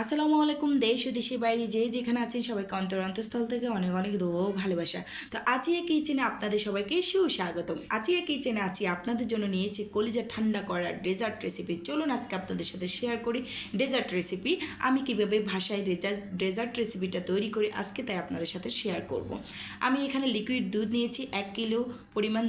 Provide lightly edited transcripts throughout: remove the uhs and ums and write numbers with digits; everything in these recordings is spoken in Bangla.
আসসালামু আলাইকুম। দেশ ও দেশের বাইরে যে যেখানে আছেন সবাইকে অন্তরস্থল থেকে অনেক অনেক দোয়া ও ভালোবাসা। তো আজিয়া কিচেনে আপনাদের সবাইকে সুস্বাগতম। আজিয়া কিচেনে আছি আপনাদের জন্য নিয়েছি কলিজা ঠান্ডা করার ডেজার্ট রেসিপি। চলুন আজকে আপনাদের সাথে শেয়ার করি ডেজার্ট রেসিপি। আমি কীভাবে ভাষায় ডেজার্ট রেসিপিটা তৈরি করি আজকে তাই আপনাদের সাথে শেয়ার করব। আমি এখানে লিকুইড দুধ নিয়েছি 1 কিলো পরিমাণ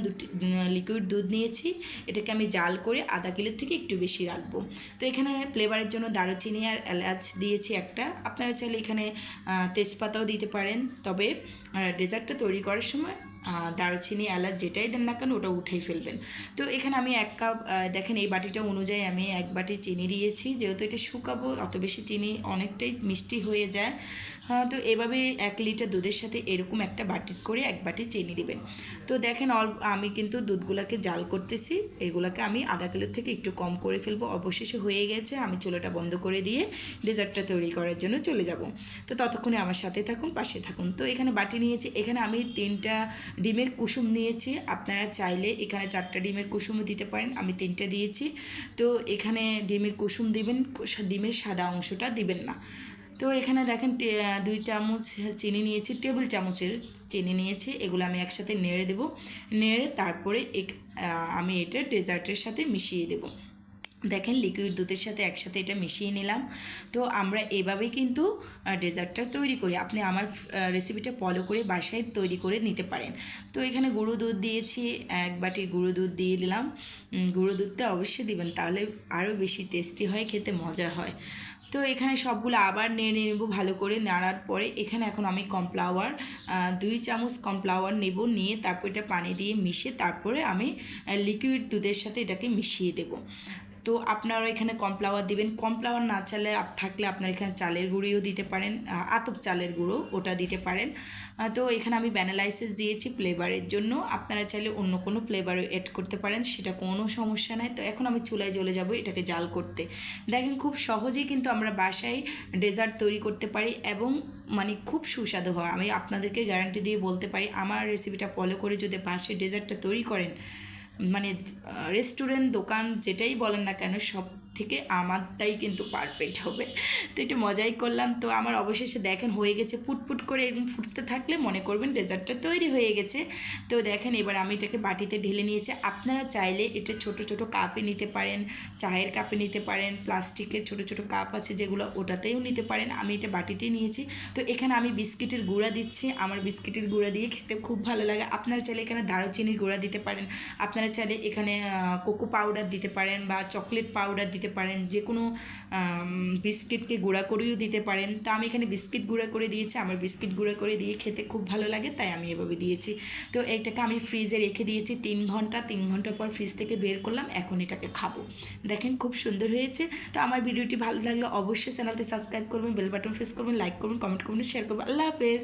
লিকুইড দুধ নিয়েছি। এটাকে আমি জাল করে আধা কিলোর থেকে একটু বেশি রাখবো। তো এখানে ফ্লেভারের জন্য দারুচিনি আর এলাচ দিয়েছি একটা। আপনারা চাইলে এখানে তেজপাতাও দিতে পারেন, তবে ডেজার্টটা তৈরি করার সময় দারুচিনি এলাচ যেটাই দেন না কেন ওটা উঠেই ফেলবেন। তো এখানে আমি 1 কাপ, দেখেন এই বাটিটা অনুযায়ী আমি 1 বাটি চিনি দিয়েছি। যেহেতু এটা শুকাবো অত বেশি চিনি অনেকটাই মিষ্টি হয়ে যায়। তো এভাবে 1 লিটার দুধের সাথে এরকম একটা বাটি করে 1 বাটি চিনি দিবেন। তো দেখেন আমি কিন্তু দুধগুলোকে জাল করতেছি। এগুলোকে আমি আধা কিলোর থেকে একটু কম করে ফেলবো। অবশেষে হয়ে গেছে, আমি চুলাটা বন্ধ করে দিয়ে ডেজার্টটা তৈরি করার জন্য চলে যাব। তো ততক্ষণে আমার সাথে থাকুন, পাশে থাকুন। তো এখানে বাটি নিয়েছি, এখানে আমি 3টা ডিমের কুসুম নিয়েছি। আপনারা চাইলে এখানে 4টা ডিমের কুসুমও দিতে পারেন, আমি 3টা দিয়েছি। তো এখানে ডিমের কুসুম দিবেন, ডিমের সাদা অংশটা দিবেন না। তো এখানে দেখেন 2 চামচ চিনি নিয়েছি, টেবিল চামচের চিনি নিয়েছি। এগুলো আমি একসাথে নেড়ে দেবো। নেড়ে তারপরে আমি এটা ডেজার্টের সাথে মিশিয়ে দেবো। দেখেন লিকুইড দুধের সাথে একসাথে এটা মিশিয়ে নিলাম। তো আমরা এভাবেই কিন্তু ডেজার্টটা তৈরি করি। আপনি আমার রেসিপিটা ফলো করে বাসায় তৈরি করে নিতে পারেন। তো এখানে গুঁড়ো দুধ দিয়েছি, 1 বাটি গুঁড়ো দুধ দিয়ে দিলাম। গুঁড়ো দুধটা অবশ্যই দিবেন, তাহলে আরও বেশি টেস্টি হয়, খেতে মজা হয়। তো এখানে সবগুলো আবার নেড়ে নেব ভালো করে। নাড়ার পরে এখানে এখন আমি কর্নফ্লাওয়ার 2 চামচ কর্নফ্লাওয়ার নেব, নিয়ে তারপর এটা পানি দিয়ে মিশিয়ে তারপরে আমি লিকুইড দুধের সাথে এটাকে মিশিয়ে দেব। তো আপনারা এখানে কর্নফ্লাওয়ার দিবেন। কর্নফ্লাওয়ার না চাইলে থাকলে আপনারা এখানে চালের গুঁড়িও দিতে পারেন, আতপ চালের গুঁড়ো ওটা দিতে পারেন। তো এখানে আমি ভ্যানিলা এসেন্স দিয়েছি ফ্লেভারের জন্য। আপনারা চাইলে অন্য কোনো ফ্লেভারও অ্যাড করতে পারেন, সেটা কোনো সমস্যা নাই। তো এখন আমি চুলায় জ্বলে যাব এটাকে জাল করতে। দেখেন খুব সহজেই কিন্তু আমরা বাসায় ডেজার্ট তৈরি করতে পারি এবং মানে খুব সুস্বাদু হয়। আমি আপনাদেরকে গ্যারান্টি দিয়ে বলতে পারি, আমার রেসিপিটা ফলো করে যদি বাসায় ডেজার্টটা তৈরি করেন, মানে রেস্টুরেন্ট দোকান যেটাই বলেন না কেন সব থেকে আমারটাই কিন্তু পারফেক্ট হবে। তো একটু মজাই করলাম। তো আমার অবশেষে দেখেন হয়ে গেছে, ফুটফুট করে এরকম ফুটতে থাকলে মনে করবেন ডেজার্টটা তৈরি হয়ে গেছে। তো দেখেন এবার আমি এটাকে বাটিতে ঢেলে নিয়েছি। আপনারা চাইলে এটা ছোট ছোট কাপে নিতে পারেন, চায়ের কাপে নিতে পারেন, প্লাস্টিকের ছোট ছোট কাপ আছে যেগুলো, ওটাতেও নিতে পারেন। আমি এটা বাটিতে নিয়েছি। তো এখানে আমি বিস্কিটের গুঁড়া দিচ্ছি। আমার বিস্কিটের গুঁড়া দিয়ে খেতে খুব ভালো লাগে। আপনারা চাইলে এখানে দারুচিনির গুঁড়া দিতে পারেন, আপনারা চাইলে এখানে কোকো পাউডার দিতে পারেন বা চকলেট পাউডার দিতে পারেন, যে কোনো বিস্কিটকে গুঁড়া করেও দিতে পারেন। তো আমি এখানে বিস্কিট গুঁড়া করে দিয়েছি, আমার বিস্কিট গুঁড়া করে দিয়ে খেতে খুব ভালো লাগে তাই আমি এভাবে দিয়েছি। তো এইটাকে আমি ফ্রিজে রেখে দিয়েছি 3 ঘন্টা। 3 ঘন্টা পর ফ্রিজ থেকে বের করলাম, এখন এটাকে খাবো। দেখেন খুব সুন্দর হয়েছে। তো আমার ভিডিওটি ভালো লাগলে অবশ্যই চ্যানেলটি সাবস্ক্রাইব করবেন, বেল বাটন প্রেস করবেন, লাইক করবেন, কমেন্ট করবেন, শেয়ার করবেন। আল্লাহ হাফেজ।